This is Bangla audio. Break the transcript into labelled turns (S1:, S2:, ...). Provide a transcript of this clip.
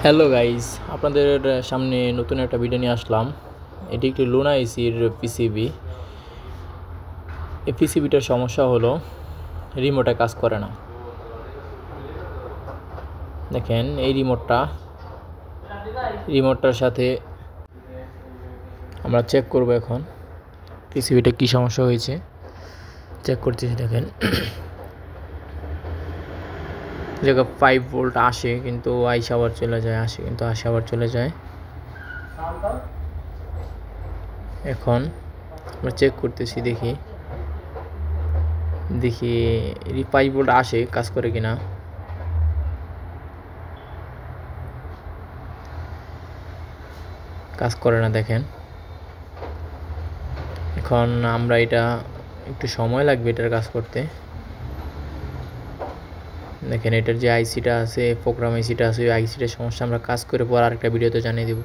S1: হ্যালো গাইস, আপনাদের সামনে নতুন একটা ভিডিও নিয়ে আসলাম। এটি একটি লুনা এসির পিসিবি। এই পিসিবিটার সমস্যা হলো রিমোটে কাজ করে না। দেখেন এই রিমোটটার সাথে আমরা চেক করব এখন পিসিবিটা কি সমস্যা হয়েছে। চেক করতেছি। দেখেন জায়গা 5 ভোল্ট আসে কিন্তু আইসা আবার চলে যায়, আসে কিন্তু আসে আবার চলে যায়। এখন আমরা চেক করতেছি, দেখি 5 ভোল্ট আসে, কাজ করে কিনা। কাজ করে না। দেখেন এখন আমরা এটা একটু সময় লাগবে এটার কাজ করতে। দেখেন এটার যে আইসিটা আছে, প্রোগ্রাম আইসিটা আছে, ওই আইসিটার সমস্যা আমরা কাজ করে পর আরেকটা ভিডিওতে জানিয়ে দেব।